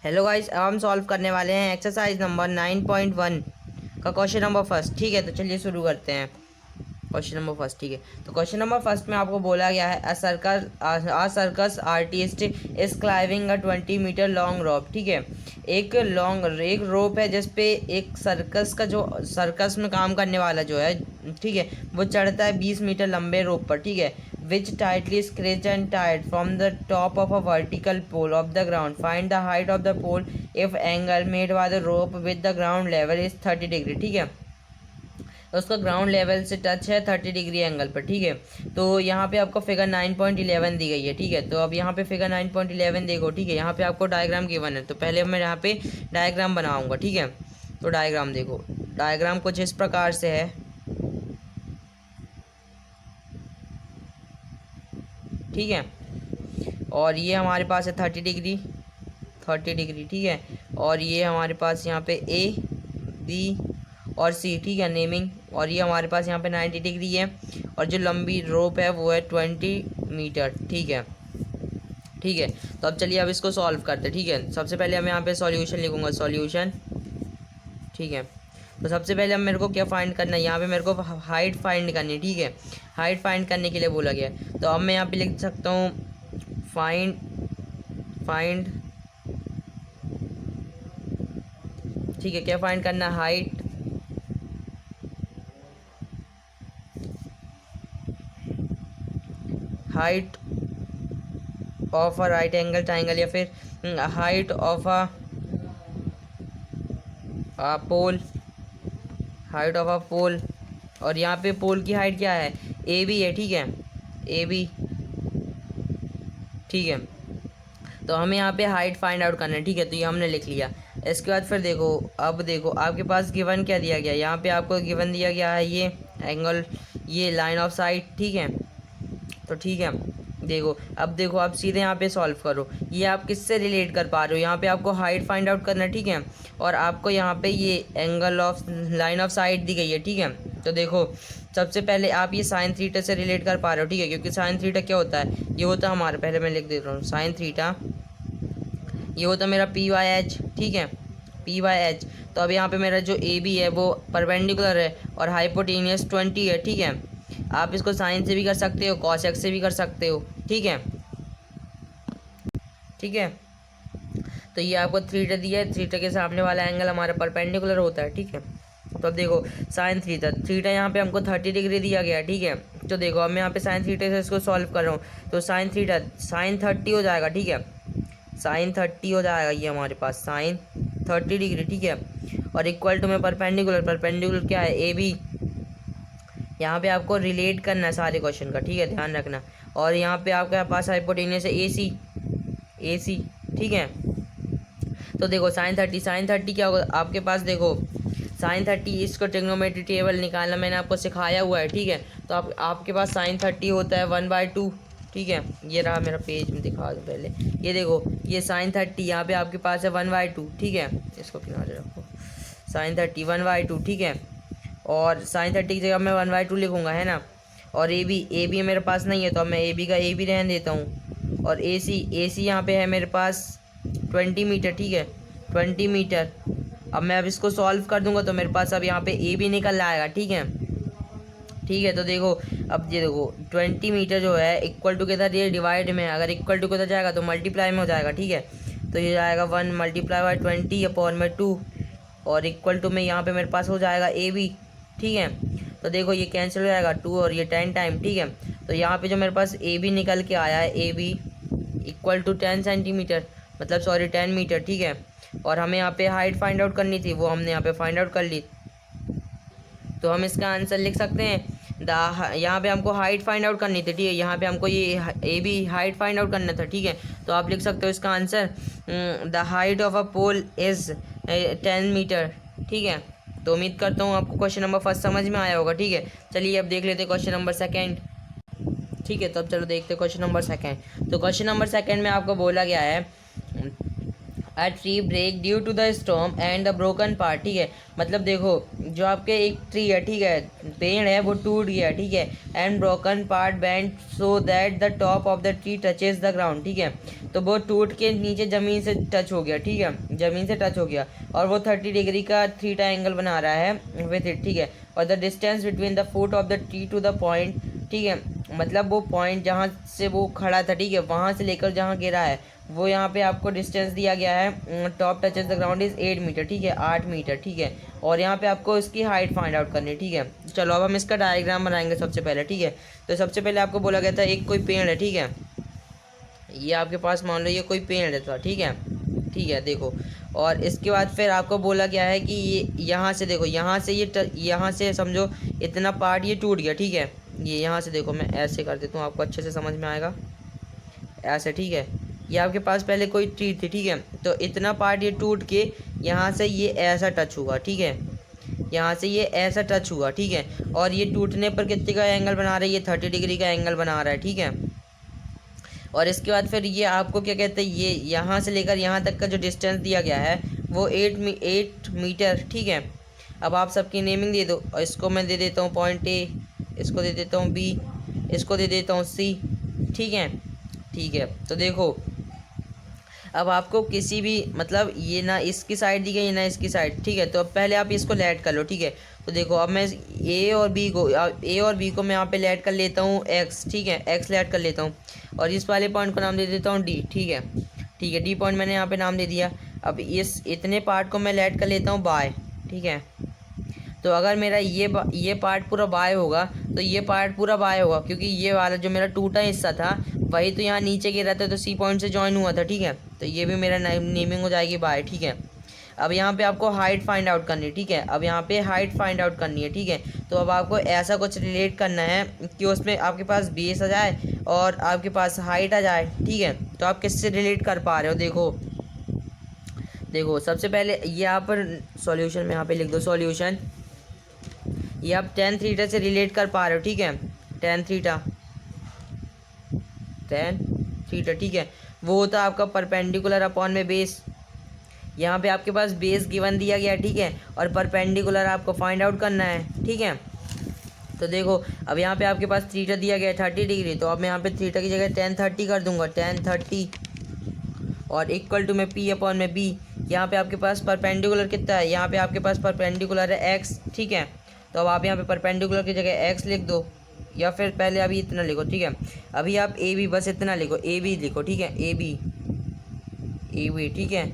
Hello guys, अब हम solve करने वाले हैं एक्सरसाइज नंबर 9.1 का क्वेश्चन नंबर फर्स्ट। ठीक है, तो चलिए शुरू करते हैं। क्वेश्चन नंबर फर्स्ट, ठीक है। तो क्वेश्चन नंबर फर्स्ट में आपको बोला गया है a circus artist is climbing a 20 metre long rope. ठीक है, एक रोप है जिसपे एक सर्कस का जो सर्कस में काम करने वाला जो है, ठीक है, वो चढ़ता है 20 मीटर लंबे रोप पर। ठीक है, which tightly scratched and tied from the top of a vertical pole of the ground. Find the height of the pole if angle made by the rope with the ground level is 30 degree. ठीक है, तो उसका ground level से touch है 30 degree angle पर। ठीक है, तो यहाँ पे आपको फिगर 9.11 दी गई है। ठीक है, तो अब यहाँ पे फिगर 9.11 देखो। ठीक है, यहाँ पे आपको डायग्राम गिवन है, तो पहले मैं यहाँ पे डायग्राम बनाऊंगा। ठीक है, तो डायग्राम देखो, डायग्राम कुछ इस प्रकार से है। ठीक है, और ये हमारे पास है 30 डिग्री। ठीक है, और ये हमारे पास यहाँ पे ए बी और सी, ठीक है, नेमिंग। और ये हमारे पास यहाँ पे 90 डिग्री है, और जो लंबी रोप है वो है 20 मीटर। ठीक है, ठीक है। तो अब चलिए अब इसको सॉल्व करते हैं। ठीक है, सबसे पहले हम यहाँ पे सॉल्यूशन लिखूंगा, सॉल्यूशन। ठीक है, तो सबसे पहले अब मेरे को क्या फाइंड करना है, यहाँ पे मेरे को हाइट फाइंड करनी है। ठीक है, हाइट फाइंड करने के लिए बोला गया है, तो अब मैं यहाँ पे लिख सकता हूँ फाइंड। ठीक है, क्या फाइंड करना है, height of a right angle triangle, या फिर height of a pole, height of a pole. और यहाँ पे पोल की हाइट क्या है, ए बी है। ठीक है, ए बी। ठीक है, तो हमें यहाँ पे हाइट फाइंड आउट करना है। ठीक है, तो ये हमने लिख लिया। इसके बाद फिर देखो, अब देखो आपके पास गिवन क्या दिया गया है, यहाँ पे आपको गिवन दिया गया है ये एंगल, ये लाइन ऑफ साइट। ठीक है, तो ठीक है, देखो अब देखो आप सीधे यहाँ पे सॉल्व करो, ये आप किससे रिलेट कर पा रहे हो, यहाँ पे आपको हाइट फाइंड आउट करना है। ठीक है, और आपको यहाँ पे ये angle of line of sight दी गई है। ठीक है, तो देखो सबसे पहले आप ये साइन थीटा से रिलेट कर पा रहे हो। ठीक है, क्योंकि साइन थीटा क्या होता है, ये होता है हमारा, पहले मैं लिख देता हूँ, साइन थीटा ये होता है मेरा पी वाई एच। ठीक है, पी वाई एच। तो अब यहाँ पे मेरा जो ए बी है वो परपेंडिकुलर है और हाइपोटेनियस 20 है। ठीक है, आप इसको साइन से भी कर सकते हो, कॉस एक्स से भी कर सकते हो। ठीक है, ठीक है, तो ये आपको थीटा दिया है, थीटा के सामने वाला एंगल हमारा परपेंडिकुलर होता है। ठीक है, तो अब देखो साइन थीटा, थीटा यहाँ पे हमको 30 डिग्री दिया गया है। ठीक है, तो देखो अब मैं यहाँ पे साइन थीटा से इसको सॉल्व कर रहा हूँ, तो साइन थीटा साइन 30 हो जाएगा। ठीक है, साइन 30 हो जाएगा ये हमारे पास साइन 30 डिग्री। ठीक है, और इक्वल टू में परपेंडिकुलर, परपेंडिकुलर क्या है, ए बी। यहाँ पे आपको रिलेट करना है सारे क्वेश्चन का। ठीक है, ध्यान रखना। और यहाँ पे आपके पास हाइपोटेनियस है ए सी, ए सी। ठीक है, तो देखो साइन 30 क्या होगा आपके पास, देखो साइन 30, इसको ट्रिग्नोमेट्री टेबल निकालना मैंने आपको सिखाया हुआ है। ठीक है, तो आपके पास साइन 30 होता है 1/2। ठीक है, ये रहा मेरा पेज में, दिखा दो पहले, ये देखो ये साइन 30 यहाँ पे आपके पास है 1/2। ठीक है, इसको किनारे रखो, साइन 30 1/2। ठीक है, और साइन 30 की जगह मैं 1/2 लिखूंगा, है ना। और ए बी मेरे पास नहीं है, तो अब मैं ए बी का ए बी रहने देता हूँ। और ए सी यहाँ पे है मेरे पास 20 मीटर। ठीक है, 20 मीटर। अब इसको सॉल्व कर दूंगा तो मेरे पास अब यहाँ पे ए बी निकल आएगा। ठीक है, ठीक है, तो देखो अब ये देखो 20 मीटर जो है इक्वल टू के साथ ये डिवाइड में है, अगर इक्वल टू के साथ जाएगा तो मल्टीप्लाई में हो जाएगा। ठीक है, तो ये जाएगा 1 × 20/2 और इक्वल टू में यहाँ पे मेरे पास हो जाएगा ए बी। ठीक है, तो देखो ये कैंसिल हो जाएगा 2 और ये 10 टाइम। ठीक है, तो यहाँ पे जो मेरे पास ए बी निकल के आया है, A B equal to 10 centimetre, मतलब सॉरी 10 मीटर। ठीक है, और हमें यहाँ पे हाइट फाइंड आउट करनी थी, वो हमने यहाँ पे फाइंड आउट कर ली, तो हम इसका आंसर लिख सकते हैं यहाँ पे हमको हाइट फाइंड आउट करनी थी। ठीक है, यहाँ पे हमको ये A B height find out करना था। ठीक है, तो आप लिख सकते हो इसका answer the height of a pole is 10 metre. ठीक है, तो उम्मीद करता हूँ आपको क्वेश्चन नंबर फर्स्ट समझ में आया होगा। ठीक है, चलिए अब देख लेते हैं क्वेश्चन नंबर सेकेंड। ठीक है, तो अब चलो देखते हैं क्वेश्चन नंबर सेकेंड। तो क्वेश्चन नंबर सेकेंड में आपको बोला गया है a tree break due to the storm and the broken part, ठीक है। मतलब देखो जो आपके एक ट्री है, ठीक है, पेड़ है, वो टूट गया, ठीक है, and broken part bend so that the top of the tree touches the ground, ठीक है। तो वो टूट के नीचे ज़मीन से टच हो गया, ठीक है, ज़मीन से टच हो गया, और वो 30 डिग्री का थीटा एंगल बना रहा है विथ इट, ठीक है। और the distance between the foot of the tree to the point, ठीक है, मतलब वो पॉइंट जहाँ से वो खड़ा था, ठीक है, वहाँ से लेकर जहाँ गिरा है, वो यहाँ पे आपको डिस्टेंस दिया गया है। Top touches the ground is 8 metre, ठीक है, 8 मीटर, ठीक है। और यहाँ पे आपको इसकी हाइट फाइंड आउट करनी है, ठीक है। चलो अब हम इसका डायग्राम बनाएंगे सबसे पहले, ठीक है। तो सबसे पहले आपको बोला गया था एक कोई पेड़ है, ठीक है, ये आपके पास मान लो ये कोई पेड़ है था, ठीक है, ठीक है, देखो। और इसके बाद फिर आपको बोला गया है कि ये यहाँ से देखो, यहाँ से ये यहाँ से समझो इतना पार्ट ये टूट गया, ठीक है। ये यहाँ से देखो, मैं ऐसे कर देता हूँ, आपको अच्छे से समझ में आएगा, ऐसे, ठीक है। ये आपके पास पहले कोई ट्री थी, ठीक है, तो इतना पार्ट ये टूट के यहाँ से ये ऐसा टच हुआ, ठीक है, यहाँ से ये ऐसा टच हुआ, ठीक है। और ये टूटने पर कितने का एंगल बना रहा है, ये 30 डिग्री का एंगल बना रहा है, ठीक है। और इसके बाद फिर ये आपको क्या कहते हैं, ये यहाँ से लेकर यहाँ तक का जो डिस्टेंस दिया गया है वो 8 मीटर, ठीक है। अब आप सबकी नेमिंग दे दो, और इसको मैं दे देता हूँ पॉइंट ए, इसको दे देता हूँ बी, इसको दे देता हूँ सी, ठीक है, ठीक है। तो देखो अब आपको किसी भी मतलब ये ना इसकी साइड दी गई ना इसकी साइड, ठीक है। तो अब पहले आप इसको लेट कर लो, ठीक है। तो देखो अब मैं ए और बी को मैं यहाँ पे लेट कर लेता हूँ एक्स, ठीक है, एक्स लेट कर लेता हूँ, और इस वाले पॉइंट को नाम दे देता हूँ डी, ठीक है, ठीक है, डी पॉइंट मैंने यहाँ पे नाम दे दिया। अब इस इतने पार्ट को मैं लेट कर लेता हूँ बाय, ठीक है। तो अगर मेरा ये पार्ट पूरा बाय होगा तो ये पार्ट पूरा बाय होगा, क्योंकि ये वाला जो मेरा टूटा हिस्सा था वही तो यहाँ नीचे गिरा था, तो सी पॉइंट से जॉइन हुआ था, ठीक है। तो ये भी मेरा नेमिंग हो जाएगी बाय, ठीक है। अब यहाँ पे आपको हाइट फाइंड आउट करनी है, ठीक है। अब यहाँ पे हाइट फाइंड आउट करनी है, ठीक है। तो अब आपको ऐसा कुछ रिलेट करना है कि उसमें आपके पास बेस आ जाए और आपके पास हाइट आ जाए, ठीक है। तो आप किससे रिलेट कर पा रहे हो, देखो देखो सबसे पहले ये यहाँ पर सॉल्यूशन में यहाँ पे लिख दो सॉल्यूशन, ये आप टेन थीटा से रिलेट कर पा रहे हो, ठीक है, टेन थीटा, ठीक है। वो होता है आपका परपेंडिकुलर अपॉन में बेस। यहाँ पे आपके पास बेस गिवन दिया गया, ठीक है, और परपेंडिकुलर आपको फाइंड आउट करना है, ठीक है। तो देखो अब यहाँ पे आपके पास थीटा दिया गया है 30 डिग्री, तो अब मैं यहाँ पे थीटा की जगह 1030 कर दूंगा, 1030, और इक्वल टू में पी अपॉन में बी। यहाँ पे आपके पास परपेंडिकुलर कितना है, यहाँ पे आपके पास परपेंडिकुलर है एक्स, ठीक है। तो अब आप यहाँ पे परपेंडिकुलर की जगह एक्स लिख दो, या फिर पहले अभी इतना लिखो, ठीक है। अभी आप ए बी बस इतना लिखो, ए बी लिखो, ठीक है, ए बी, ठीक है।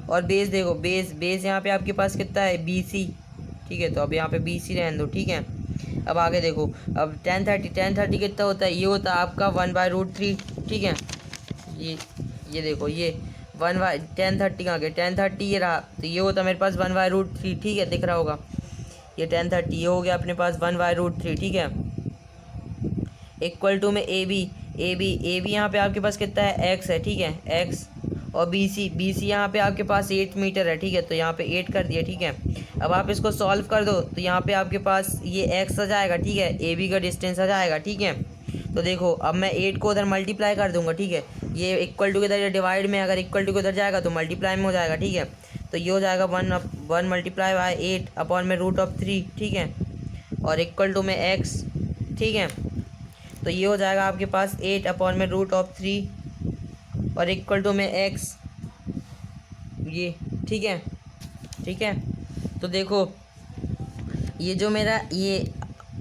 और बेस देखो, बेस यहाँ पे आपके पास कितना है, बी सी, ठीक है। तो अब यहाँ पे बी सी रहने दो, ठीक है। अब आगे देखो, अब 1030 कितना होता है, ये होता है आपका 1/√3, ठीक है। ये देखो ये 1030 कहाँ गया, 1030 ये रहा, तो ये होता है मेरे पास 1/√3, ठीक है, दिख रहा होगा ये 1030, ये हो गया अपने पास 1/√3, ठीक है। इक्वल टू में ए बी यहाँ पे आपके पास कितना है, एक्स है, ठीक है, एक्स। और बी सी यहाँ पे आपके पास 8 मीटर है, ठीक है। तो यहाँ पे 8 कर दिया, ठीक है। अब आप इसको सॉल्व कर दो, तो यहाँ पे आपके पास ये एक्स आ जाएगा, ठीक है, ए बी का डिस्टेंस आ जाएगा, ठीक है। तो देखो अब मैं 8 को उधर मल्टीप्लाई कर दूंगा, ठीक है। ये इक्वल टू के इधर, ये डिवाइड में अगर इक्वल टू के उधर जाएगा तो मल्टीप्लाई में हो जाएगा, ठीक है। तो ये हो जाएगा 1 मल्टीप्लाई बाय 8 अपॉन में √3, ठीक है, और इक्वल टू में एक्स, ठीक है। तो ये हो जाएगा आपके पास 8 अपॉन में √3 और इक्वल टू में एक्स, ये, ठीक है, ठीक है। तो देखो ये जो मेरा ये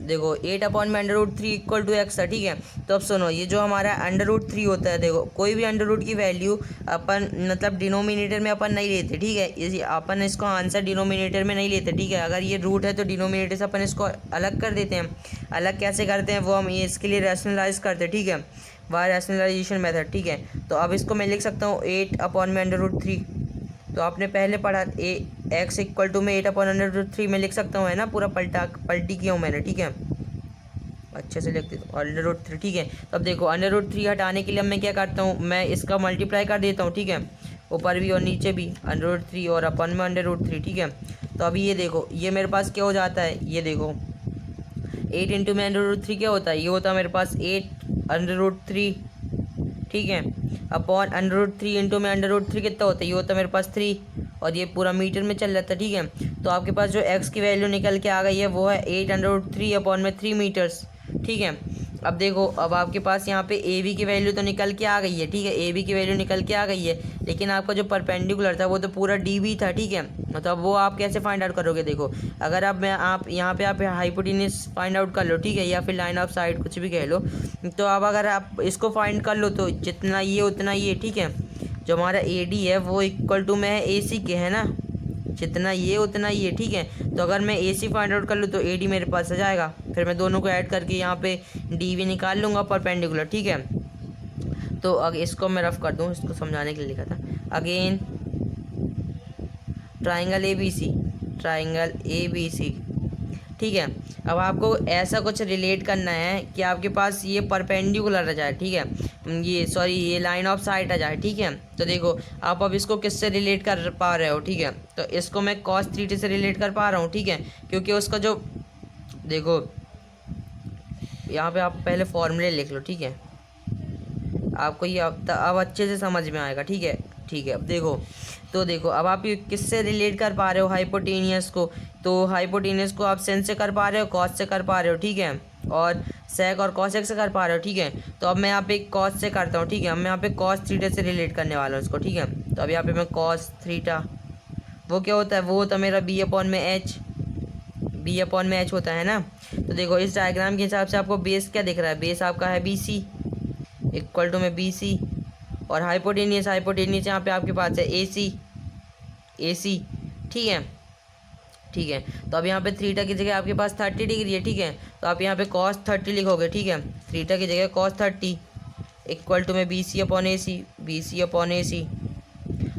देखो 8 अपॉन में √3 इक्वल टू एक्स है, ठीक है। तो अब सुनो, ये जो हमारा √3 होता है, देखो कोई भी अंडर की वैल्यू अपन मतलब डिनोमिनेटर में अपन नहीं लेते, ठीक है। इसी अपन इसको आंसर डिनोमिनेटर में नहीं लेते, ठीक है। अगर ये रूट है तो डिनोमिनेटर से अपन इसको अलग कर देते हैं। अलग कैसे करते हैं वो हम ये इसके लिए रैशनलाइज करते हैं, ठीक है, बाय रैशनलाइजेशन मेथड, ठीक है। तो अब इसको मैं लिख सकता हूँ 8 अपॉन में √3। तो आपने पहले पढ़ा एक्स इक्वल टू में 8 अपॉन √3 में लिख सकता हूँ, है ना, पूरा पलटी किया हूँ मैंने, ठीक है, अच्छे से लिख देता हूँ √3, ठीक है। तो अब देखो √3 हटाने के लिए मैं क्या करता हूँ, मैं इसका मल्टीप्लाई कर देता हूँ, ठीक है, ऊपर भी और नीचे भी √3 और अपन में √3, ठीक है। तो अभी ये देखो ये मेरे पास क्या हो जाता है, ये देखो 8 इंटू में √3 क्या होता है, ये होता है मेरे पास 8 √3 ठीक है, अपॉन √3 इंटू में √3 कितना होता है, ये होता है मेरे पास 3 और ये पूरा मीटर में चल जाता है। ठीक है, तो आपके पास जो एक्स की वैल्यू निकल के आ गई है वो है 8√3 अपॉन में 3 मीटर्स। ठीक है, अब देखो, अब आपके पास यहाँ पे ए बी की वैल्यू तो निकल के आ गई है। ठीक है, ए बी की वैल्यू निकल के आ गई है, लेकिन आपका जो परपेंडिकुलर था वो तो पूरा डी बी था। ठीक है, मतलब वो आप कैसे फाइंड आउट करोगे, देखो अगर अब मैं आप यहाँ पे आप हाइपोटेन्यूज फाइंड आउट कर लो, ठीक है, या फिर लाइन ऑफ साइड कुछ भी कह लो, तो अब अगर आप इसको फाइंड कर लो तो जितना ये उतना ये। ठीक है, जो हमारा ए डी है वो इक्वल टू में है ए सी के, है ना, जितना ये उतना ये। ठीक है, तो अगर मैं ए सी फाइंड आउट कर लूँ तो ए डी मेरे पास आ जाएगा, फिर मैं दोनों को ऐड करके यहाँ पे डी वी निकाल लूँगा परपेंडिकुलर। ठीक है, तो अगर इसको मैं रफ कर दूँ, इसको समझाने के लिए लिखा था। Again triangle A B C, triangle A B C. ठीक है, अब आपको ऐसा कुछ रिलेट करना है कि आपके पास ये परपेंडिकुलर आ जाए। ठीक है, ये सॉरी ये लाइन ऑफ साइट आ जाए। ठीक है, तो देखो आप अब इसको किससे रिलेट कर पा रहे हो। ठीक है, तो इसको मैं cos 3t से रिलेट कर पा रहा हूँ। ठीक है, क्योंकि उसका जो देखो यहाँ पे आप पहले फॉर्मूले लिख लो। ठीक है, आपको ये अब अच्छे से समझ में आएगा। ठीक है, ठीक है, अब देखो, तो देखो अब आप ये किससे रिलेट कर पा रहे हो हाइपोटेनियस को, तो हाइपोटेनियस को आप सेंस से कर पा रहे हो, कॉस से कर पा रहे हो। ठीक है, और सेक और कॉसेक से कर पा रहे हो। ठीक है, तो अब मैं यहाँ पे कॉस से करता हूँ। ठीक है, अब मैं यहाँ पे cos थीटा से रिलेट करने वाला हूँ इसको। ठीक है, तो अब यहाँ पे मैं cos थीटा, वो क्या होता है, वो होता है मेरा बी अपॉन में एच होता है ना। तो देखो इस डायग्राम के हिसाब से आपको बेस क्या दिख रहा है, बेस आपका है बी सी इक्वल टू में बी सी, और हाइपोटेनियस यहाँ पे आपके पास है ए सी। ठीक है, ठीक है, तो अब यहाँ पे थीटा की जगह आपके पास 30 डिग्री है। ठीक है, तो आप यहाँ पे cos 30 लिखोगे। ठीक है, थीटा की जगह cos 30 इक्वल टू में बी सी अपॉन ए सी।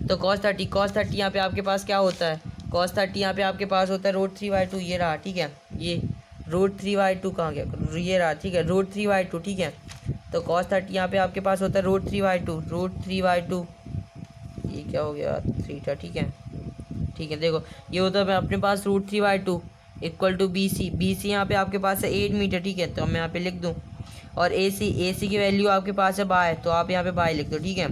तो cos 30 यहाँ पे आपके पास क्या होता है, cos 30 यहाँ पे आपके पास होता है √3/2, ये रहा। ठीक है, ये √3/2 कहाँ गया, ये रहा। ठीक है, √3/2। ठीक है, तो cos 30 यहाँ पे आपके पास होता है √3/2, ये क्या हो गया थीटा। ठीक है, ठीक है, देखो ये होता है अपने पास √3/2 इक्वल टू बी सी यहाँ पे आपके पास है 8 मीटर। ठीक है, तो मैं यहाँ पे लिख दूँ, और ए सी की वैल्यू आपके पास है बाय, तो आप यहाँ पे बाय लिख दो। ठीक है,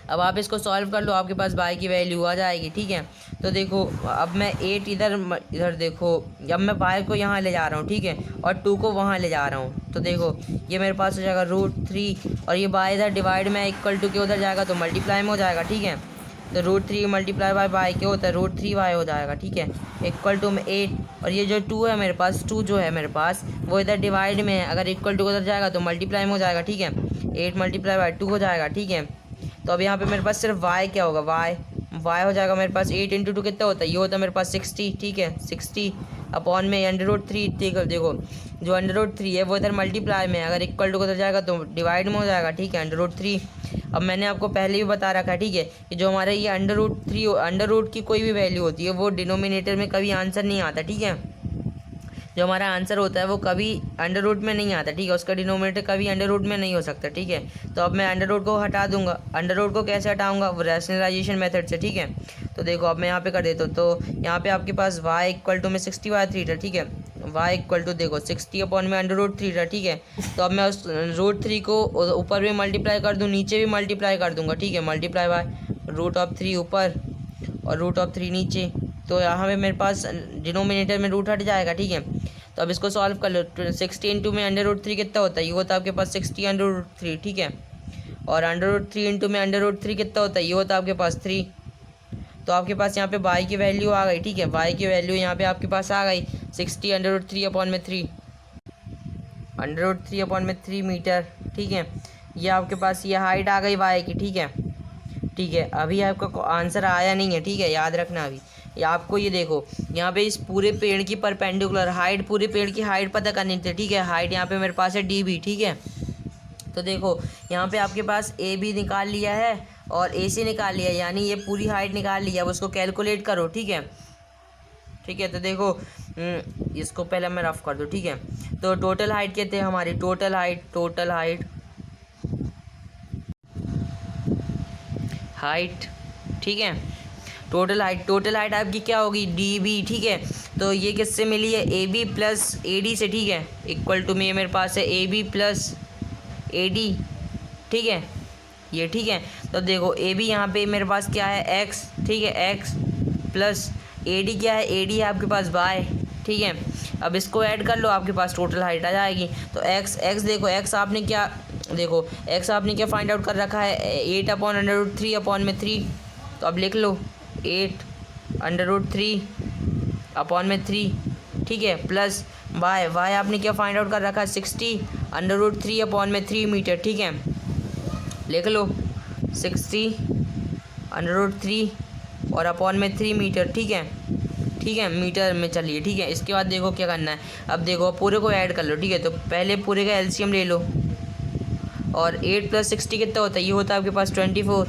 अब आप इसको सॉल्व कर लो, आपके पास बाय की वैल्यू आ जाएगी। ठीक है, तो देखो अब मैं 8 इधर देखो, अब मैं बाय को यहाँ ले जा रहा हूँ। ठीक है, और 2 को वहाँ ले जा रहा हूँ, तो देखो ये मेरे पास हो जाएगा √3, और ये बाय इधर डिवाइड में इक्वल टू के उधर जाएगा तो मल्टीप्लाई में हो जाएगा। ठीक है, तो √3 मल्टीप्लाई बाय क्या होता है, √3y हो जाएगा। ठीक है, इक्वल टू में 8, और ये जो 2 है मेरे पास, 2 जो है मेरे पास वो इधर डिवाइड में है, अगर इक्वल टू उधर जाएगा तो मल्टीप्लाई में हो जाएगा। ठीक है, 8 मल्टीप्लाई बाय 2 हो जाएगा। ठीक है, तो अब यहाँ पे मेरे पास सिर्फ y क्या होगा, y हो जाएगा मेरे पास 8 इंटू 2 कितना होता है, ये होता है मेरे पास 60। ठीक है, 60 अपॉन में √3। देखो जो √3 है वो इधर मल्टीप्लाई में है, अगर इक्वल टू उधर जाएगा तो डिवाइड में हो जाएगा। ठीक है, √3। अब मैंने आपको पहले भी बता रखा है। ठीक है, कि जो हमारे ये अंडर रूट की कोई भी वैल्यू होती है वो डिनोमिनेटर में कभी आंसर नहीं आता। ठीक है, जो हमारा आंसर होता है वो कभी अंडर रूट में नहीं आता। ठीक है, उसका डिनोमिनेटर कभी अंडर रूट में नहीं हो सकता। ठीक है, तो अब मैं अंडर रूट को हटा दूंगा। अंडर रूट को कैसे हटाऊंगा, वो रैशनलाइजेशन मेथड से। ठीक है, तो देखो अब मैं यहाँ पे कर देता हूँ, तो यहाँ पे आपके पास y इक्वल टू में 60/3 था। ठीक है, y इक्वल टू देखो 60 अपॉन में √3 था। ठीक है, तो अब मैं उस √3 को ऊपर भी मल्टीप्लाई कर दूँ, नीचे भी मल्टीप्लाई कर दूंगा। ठीक है, मल्टीप्लाई बाय √3 ऊपर और √3 नीचे, तो यहाँ पे मेरे पास डिनोमिनेटर में रूट हट जाएगा। ठीक है, तो अब इसको सॉल्व कर लो। 60 इंटू में √3 कितना होता है, ये होता है आपके पास 60/3। ठीक है, और √3 इंटू में √3 कितना होता है, ये होता है आपके पास 3। तो आपके पास यहाँ पे y की वैल्यू आ गई। ठीक है, y की वैल्यू यहाँ पे आपके पास आ गई 60/3 अपॉन में 3, √3 अपॉन में 3 मीटर। ठीक है, ये आपके पास ये हाइट आ गई y की। ठीक है, ठीक है, अभी आपका आंसर आया नहीं है। ठीक है, याद रखना अभी या आपको ये देखो यहाँ पे इस पूरे पेड़ की परपेंडिकुलर हाइट, पूरे पेड़ की हाइट पता करनी थी। ठीक है, हाइट यहाँ पे मेरे पास है db। ठीक है, तो देखो यहाँ पे आपके पास ए बी निकाल लिया है और ए सी निकाल लिया है, यानी ये पूरी हाइट निकाल लिया। अब उसको कैलकुलेट करो। ठीक है, ठीक है, तो देखो इसको पहले मैं रफ कर दूँ। ठीक है, तो टोटल हाइट कहते हैं हमारी, टोटल हाइट। ठीक है, टोटल हाइट आपकी क्या होगी, डी बी। ठीक है, तो ये किससे मिली है, A B plus A D से। ठीक है, इक्वल टू में मेरे पास है A B plus A D ठीक है ये, ठीक है। तो देखो ए बी यहाँ पे मेरे पास क्या है एक्स, ठीक है एक्स प्लस ए डी क्या है, ए डी है आपके पास वाई, ठीक है। अब इसको ऐड कर लो, आपके पास टोटल हाइट आ जाएगी। तो एक्स एक्स देखो एक्स आपने क्या, देखो एक्स आपने क्या फाइंड आउट कर रखा है 8/√3/3। तो अब लिख लो 8/√3/3, ठीक है प्लस वाई, वाई आपने क्या फाइंड आउट कर रखा है 60/√3/3 मीटर, ठीक है लिख लो 60/√3 और अपॉन में 3 मीटर, ठीक है मीटर में चलिए, ठीक है। इसके बाद देखो क्या करना है, अब देखो पूरे को ऐड कर लो, ठीक है। तो पहले पूरे का एलसीएम ले लो, और 8 + 60 कितना होता है, ये होता है आपके पास 24,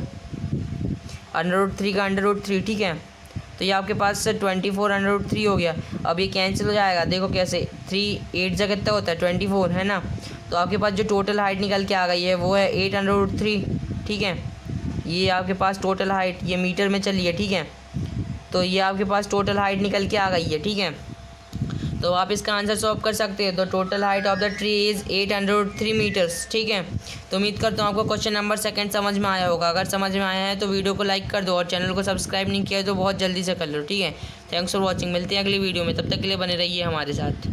√3 का √3, ठीक है। तो ये आपके पास 24/√3 हो गया। अब ये कैंसिल हो जाएगा, देखो कैसे, 3 8 जगह कितना होता है 24, है ना। तो आपके पास जो टोटल हाइट निकल के आ गई है वो है 8/√3, ठीक है। ये आपके पास टोटल हाइट, ये मीटर में चलिए, ठीक है। तो ये आपके पास टोटल हाइट निकल के आ गई है, ठीक है। तो आप इसका आंसर सॉल्व कर सकते हैं। तो total height of the tree is 8/√3 metres, ठीक है। तो उम्मीद करता हूँ आपको क्वेश्चन नंबर 2 समझ में आया होगा। अगर समझ में आया है तो वीडियो को लाइक कर दो, और चैनल को सब्सक्राइब नहीं किया है तो बहुत जल्दी से कर लो, ठीक है। थैंक्स फॉर वॉचिंग, मिलते हैं अगली वीडियो में, तब तक के लिए बने रहिए हमारे साथ।